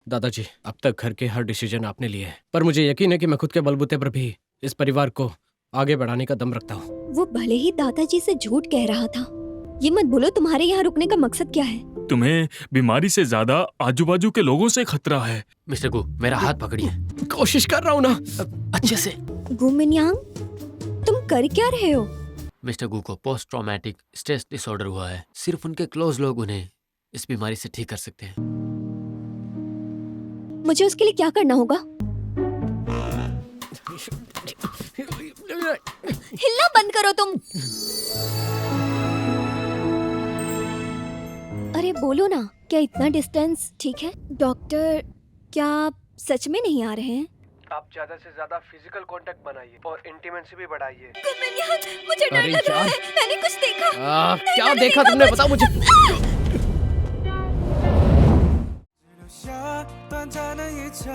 दादाजी, अब तक घर के हर डिसीजन आपने लिए हैं, पर मुझे यकीन है कि मैं खुद के बलबूते पर भी इस परिवार को आगे बढ़ाने का दम रखता हूँ। वो भले ही दादाजी से झूठ कह रहा था, ये मत बोलो तुम्हारे यहाँ रुकने का मकसद क्या है। तुम्हें बीमारी से ज्यादा आजू बाजू के लोगों से खतरा है। मिस्टर गु, मेरा हाथ पकड़िए। कोशिश कर रहा हूँ ना, अच्छे से। गु मिनयांग, तुम कर क्या रहे हो? मिस्टर गु को पोस्ट ट्रॉमेटिक स्ट्रेस डिसऑर्डर हुआ है। सिर्फ उनके क्लोज लोग उन्हें इस बीमारी से ठीक कर सकते हैं। मुझे उसके लिए क्या करना होगा? हिलना बंद करो तुम। अरे बोलो ना, क्या इतना डिस्टेंस ठीक है? डॉक्टर, क्या आप सच में नहीं आ रहे हैं? आप ज्यादा से ज्यादा फिजिकल कांटेक्ट बनाइए और इंटीमेसी भी बढ़ाइए। मुझे डर अरे लग रहा यार। है, मैंने कुछ देखा। क्या देखा तुमने, बताओ मुझे। 留下短暂的一程，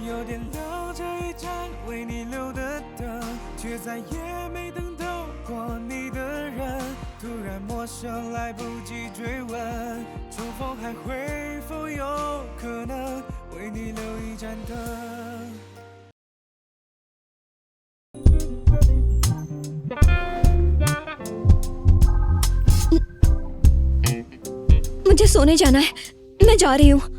有点留着一盏为你留的灯，却再也没等到过你的人。突然陌生，来不及追问，重逢还会否有可能为你留一盏灯？ मुझे सोने जाना है, मैं जा रही हूँ।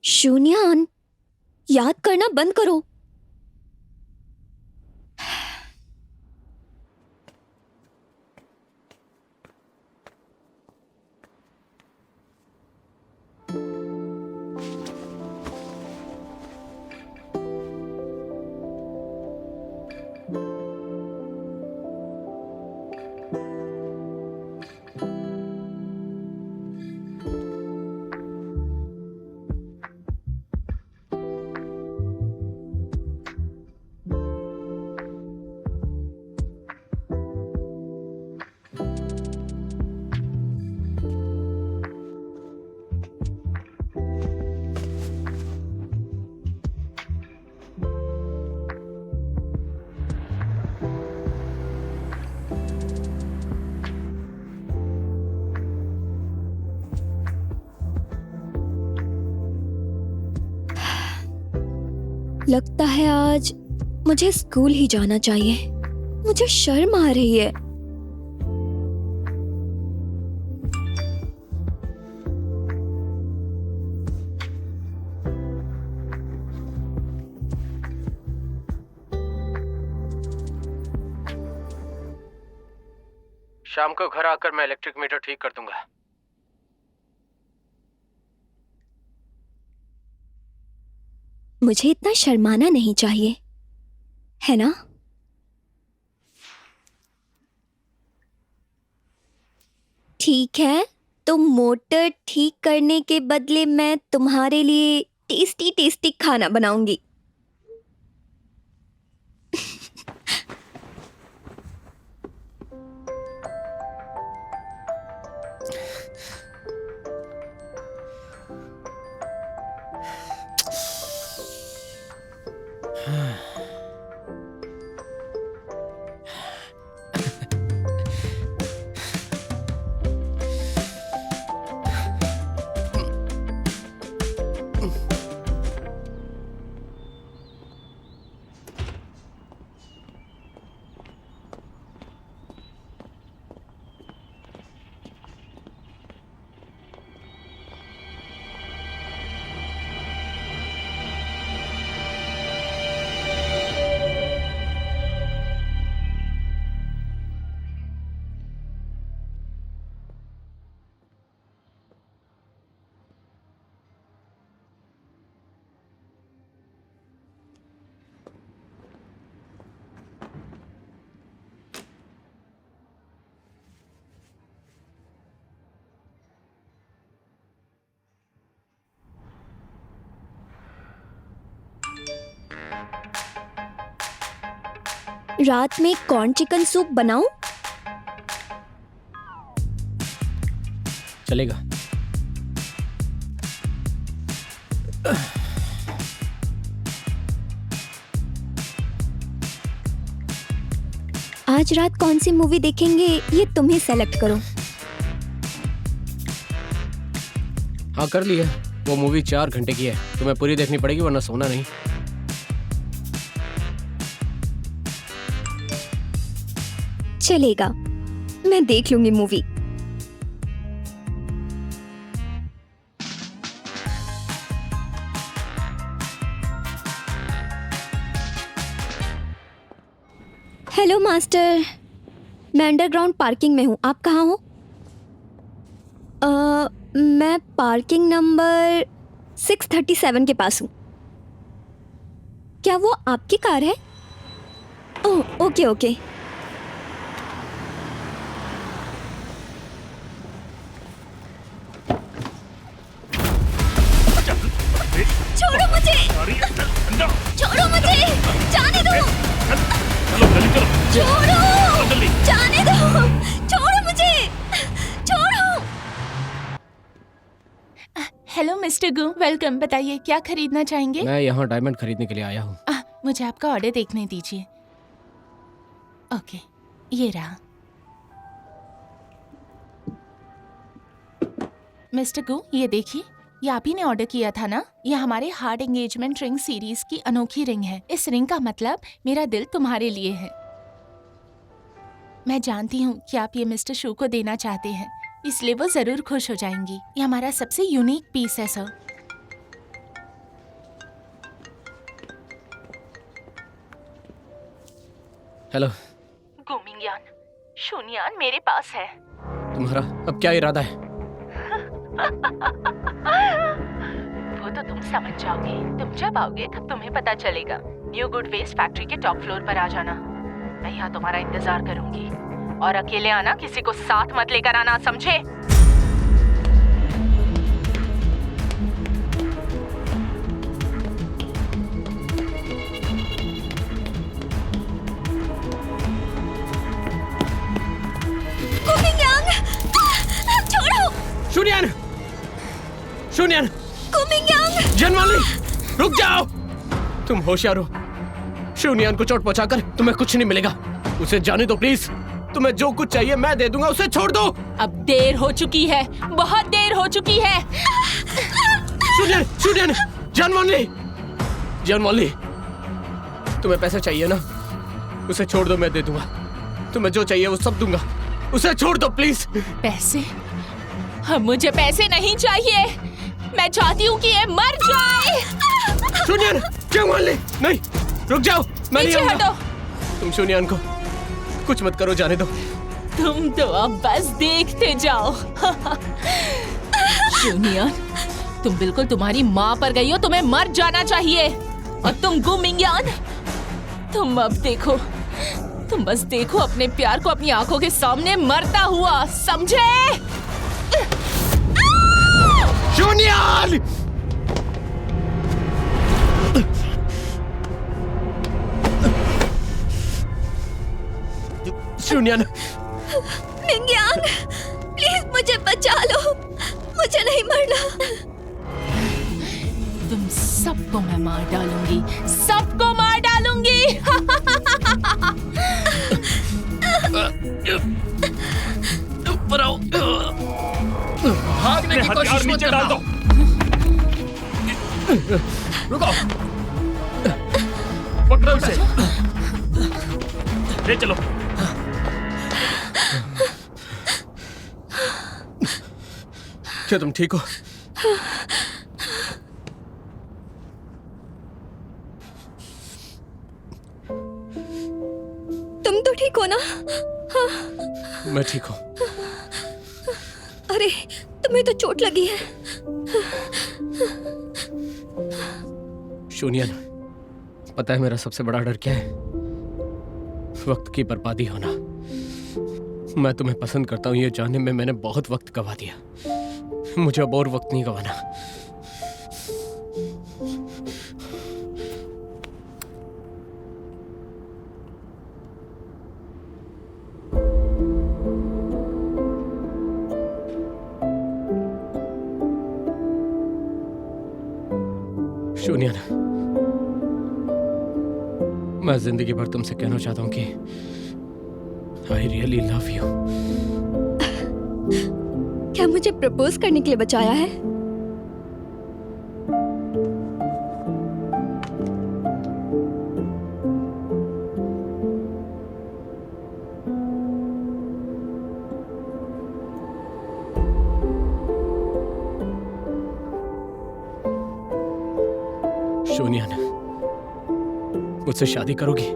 शून्यान, याद करना बंद करो। लगता है आज मुझे स्कूल ही जाना चाहिए। मुझे शर्म आ रही है। शाम को घर आकर मैं इलेक्ट्रिक मीटर ठीक कर दूंगा। मुझे इतना शर्माना नहीं चाहिए, है ना? ठीक है, तो मोटर ठीक करने के बदले मैं तुम्हारे लिए टेस्टी टेस्टी खाना बनाऊंगी। रात में कॉर्न चिकन सूप बनाऊं? चलेगा। आज रात कौन सी मूवी देखेंगे ये तुम ही सेलेक्ट करो। हाँ कर लिया। वो मूवी 4 घंटे की है, तुम्हें पूरी देखनी पड़ेगी वरना सोना नहीं। चलेगा, मैं देख लूंगी मूवी। हेलो मास्टर, मैं अंडरग्राउंड पार्किंग में हूँ। आप कहाँ हो? मैं पार्किंग नंबर 637 के पास हूँ। क्या वो आपकी कार है? Oh okay okay. छोड़ो मुझे, छोड़ो मुझे, जाने दो। छोड़ो, जाने दो, छोड़ो मुझे, छोड़ो। हेलो मिस्टर गू, वेलकम। बताइए क्या खरीदना चाहेंगे? मैं यहाँ डायमंड खरीदने के लिए आया हूँ। मुझे आपका ऑर्डर देखने दीजिए। ओके, ये रहा। मिस्टर गू, ये देखिए, ये आप ही ने ऑर्डर किया था ना? ये हमारे हार्ट एंगेजमेंट रिंग सीरीज की अनोखी रिंग है। इस रिंग का मतलब मेरा दिल तुम्हारे लिए है। मैं जानती हूँ कि आप ये मिस्टर शू को देना चाहते हैं, इसलिए वो जरूर खुश हो जाएंगी। ये हमारा सबसे यूनिक पीस है सर। हेलो। गुमिंगयान, शून्यान मेरे पास है। तुम्हारा अब क्या इरादा है? वो तो तुम समझ जाओगे। तुम जब आओगे तब तुम्हें पता चलेगा। न्यू गुड वेस्ट फैक्ट्री के टॉप फ्लोर पर आ जाना। मैं यहाँ तुम्हारा इंतजार करूंगी। और अकेले आना, किसी को साथ मत लेकर आना, समझे? छोड़ो। शून्यान, शून्यान, जनवाली, रुक जाओ। तुम होशियार हो। शून्यान को चोट पहुंचाकर तुम्हें कुछ नहीं मिलेगा। उसे जाने दो प्लीज। तुम्हें जो कुछ चाहिए मैं दे दूंगा, उसे छोड़ दो। अब देर हो चुकी है, बहुत देर हो चुकी है। शून्यान, शून्यान, जनवाली, जनवाली, तुम्हें पैसा चाहिए ना? उसे छोड़ दो, मैं दे दूंगा। तुम्हें जो चाहिए वो सब दूंगा। उसे छोड़ दो प्लीज। पैसे? अब मुझे पैसे नहीं चाहिए। मैं चाहती हूँ कि ये मर जाए। शून्यान, जनवाली, नहीं, रुक जाओ। मैं नहीं पीछे आऊंगा। हटो। तुम शून्यान को कुछ मत करो, जाने दो। तुम तो अब बस देखते जाओ। शून्यान, तुम बिल्कुल तुम्हारी माँ पर गई हो। तुम्हें मर जाना चाहिए। और तुम गुमिंगयान, तुम अब देखो, तुम बस देखो अपने प्यार को अपनी आंखों के सामने मरता हुआ, समझे? शून्यान! शून्यान! मिंगयांग, प्लीज मुझे बचा लो। मुझे नहीं मरना। तुम सबको मैं मार डालूंगी, सबको मार डालूंगी। ऊपर आओ। भागने की कोशिश मत करना। रुको, पकड़ो उसे, ले चलो। क्या तुम ठीक हो? तुम तो ठीक हो ना? हाँ। मैं ठीक हूँ। अरे, तुम्हें तो चोट लगी है। शून्यान, पता है मेरा सबसे बड़ा डर क्या है? वक्त की बर्बादी होना। मैं तुम्हें पसंद करता हूँ ये जानने में मैंने बहुत वक्त गवा दिया। मुझे अब और वक्त नहीं गवाना। शून्यन, मैं जिंदगी भर तुमसे कहना चाहता हूं कि आई रियली लव यू। क्या मुझे प्रपोज करने के लिए बचाया है? शून्यन, मुझसे शादी करोगी?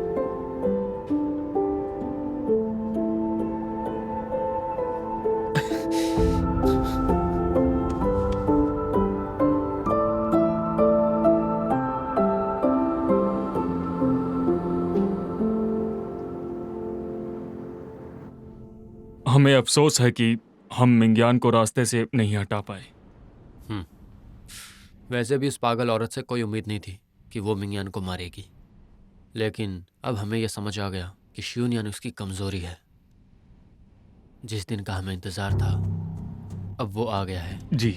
हमें अफसोस है कि हम मिंग्यान को रास्ते से नहीं हटा पाए। वैसे भी उस पागल औरत से कोई उम्मीद नहीं थी कि वो मिंग्यान को मारेगी, लेकिन अब हमें यह समझ आ गया कि शून्यन उसकी कमजोरी है। जिस दिन का हमें इंतजार था अब वो आ गया है। जी।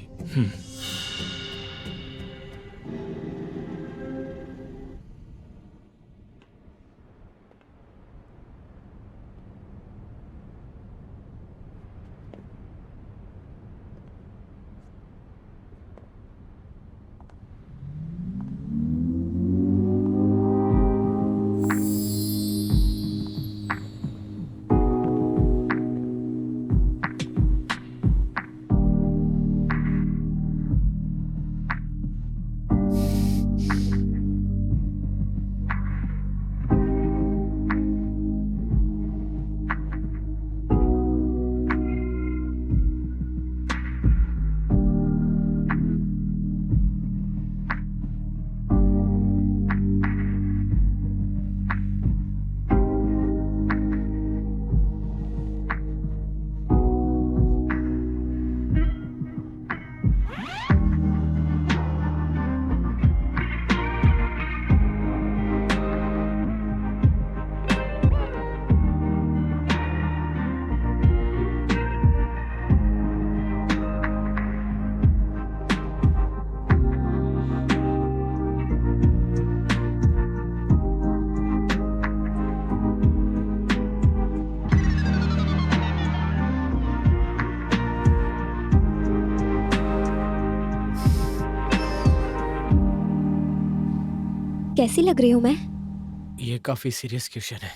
कैसी लग रही हूँ मैं? ये काफी सीरियस क्वेश्चन है।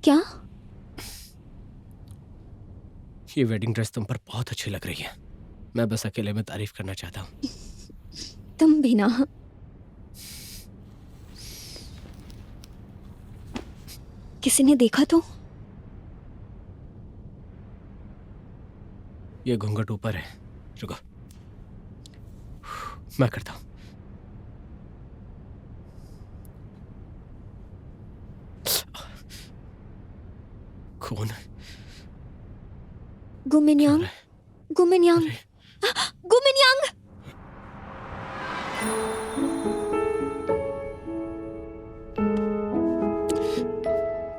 क्या? ये वेडिंग ड्रेस तुम पर बहुत अच्छी लग रही है। मैं बस अकेले में तारीफ करना चाहता हूँ। तुम भी ना। किसी ने देखा तो? ये घूंघट ऊपर है, रुको मैं करता हूँ। खून। गुमिन्यांग, गुमिन्यांग, गुमिन्यांग।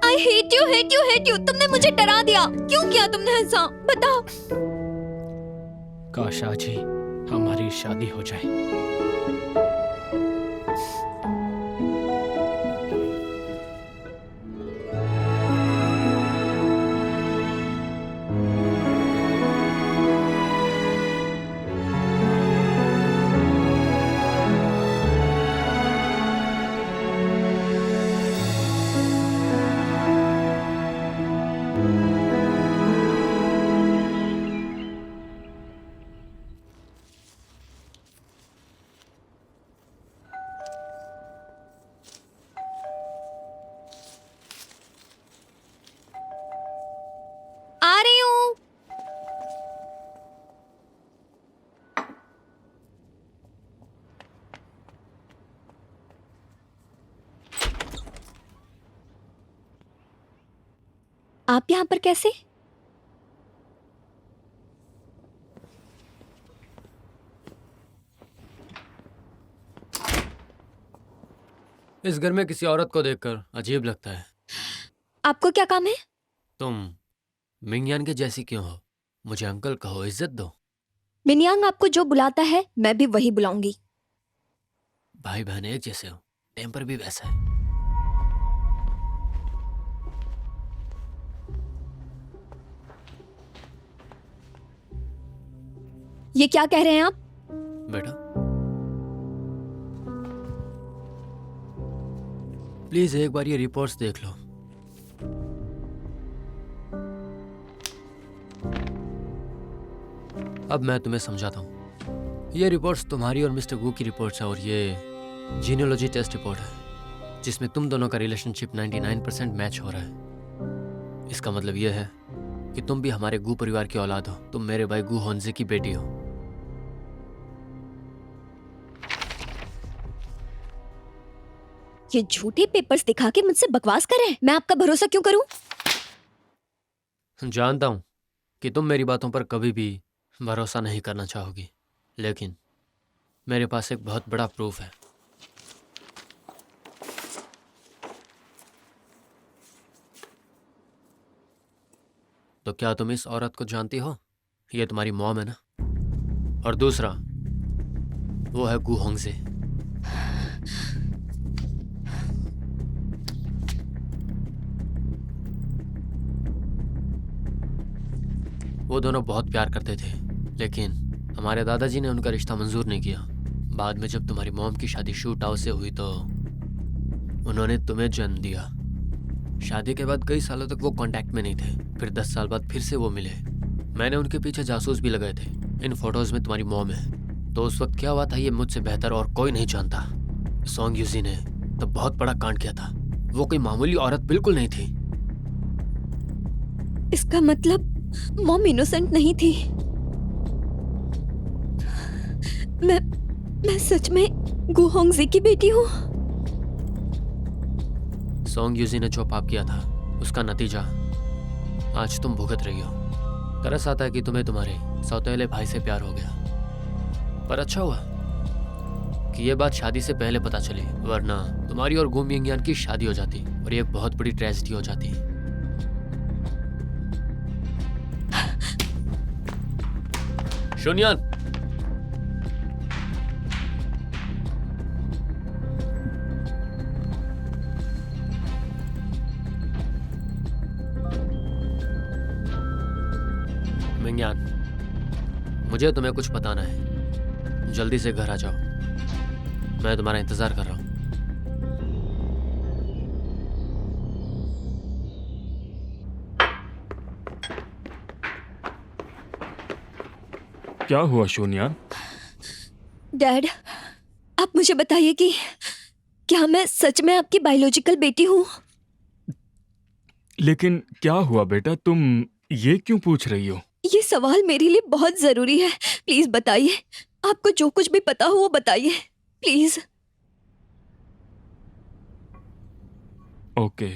I hate you, hate you, hate you। तुमने मुझे डरा दिया। क्यों किया तुमने ऐसा? बताओ। काश आज ही हमारी शादी हो जाए। आ रही हूँ। आप यहाँ पर कैसे? इस घर में किसी औरत को देखकर अजीब लगता है। आपको क्या काम है? तुम मिंग्यान के जैसी क्यों हो? मुझे अंकल कहो, इज्जत दो। मिन्यांग आपको जो बुलाता है मैं भी वही बुलाऊंगी। भाई बहन एक जैसे हो, टेम्पर भी वैसा है। ये क्या कह रहे हैं आप? बेटा प्लीज एक बार ये रिपोर्ट्स देख लो। अब मैं तुम्हें समझाता हूँ। ये रिपोर्ट्स तुम्हारी और मिस्टर गू की रिपोर्ट्स है और ये जीनियोलॉजी टेस्ट रिपोर्ट है जिसमें तुम दोनों का रिलेशनशिप 99% मैच हो रहा है। इसका मतलब ये है कि तुम भी हमारे गू परिवार की औलाद हो। तुम मेरे भाई गू होन्जे की बेटी हो। ये झूठे पेपर्स दिखा के मुझसे बकवास कर रहे हैं। मैं आपका भरोसा क्यों करूं? जानता हूं कि तुम मेरी बातों पर कभी भी भरोसा नहीं करना चाहोगी, लेकिन मेरे पास एक बहुत बड़ा प्रूफ है। तो क्या तुम इस औरत को जानती हो? ये तुम्हारी मॉम है ना? और दूसरा वो है गू होंगजे। वो दोनों बहुत प्यार करते थे, लेकिन हमारे दादाजी ने उनका रिश्ता मंजूर नहीं किया। बाद में जब तुम्हारी मॉम की शादी शूट आउट से हुई तो उन्होंने तुम्हें जन्म दिया। शादी के बाद कई सालों तक वो कांटेक्ट में नहीं थे। फिर 10 साल बाद फिर से वो मिले। मैंने उनके पीछे जासूस भी लगाए थे। इन फोटोज में तुम्हारी मॉम है। तो उस वक्त क्या हुआ था ये मुझसे बेहतर और कोई नहीं जानता। सोंग यूजी ने तो बहुत बड़ा कांड किया था। वो कोई मामूली औरत बिल्कुल नहीं थी। इसका मतलब मॉम इनोसेंट नहीं थी। मैं सच में गू होंगजे की बेटी हूँ। सोंग यूजी ने जो पाप किया था उसका नतीजा आज तुम भुगत रही हो। तरस आता है कि तुम्हें तुम्हारे सौतेले भाई से प्यार हो गया, पर अच्छा हुआ कि ये बात शादी से पहले पता चली, वरना तुम्हारी और गू मिंगयान की शादी हो जाती और ये एक बहुत बड़ी ट्रेजेडी हो जाती। शुन्यान, मिंगयान, मुझे तुम्हें कुछ बताना है। जल्दी से घर आ जाओ, मैं तुम्हारा इंतजार कर रहा हूं। क्या हुआ शून्यान? डैड, आप मुझे बताइए कि क्या मैं सच में आपकी बायोलॉजिकल बेटी हूँ? लेकिन क्या हुआ बेटा, तुम ये क्यों पूछ रही हो? ये सवाल मेरे लिए बहुत जरूरी है। प्लीज बताइए। आपको जो कुछ भी पता हो वो बताइए, प्लीज। ओके,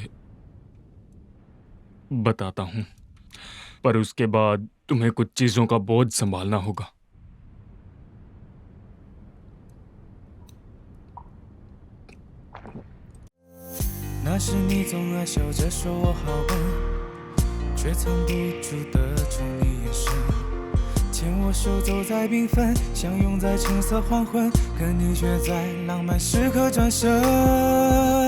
बताता हूँ, पर उसके बाद तुम्हें कुछ चीजों का बोझ संभालना होगा।那时你总爱笑着说我好笨，却藏不住的宠溺眼神，牵我手走在缤纷，相拥在橙色黄昏，可你却在浪漫时刻转身。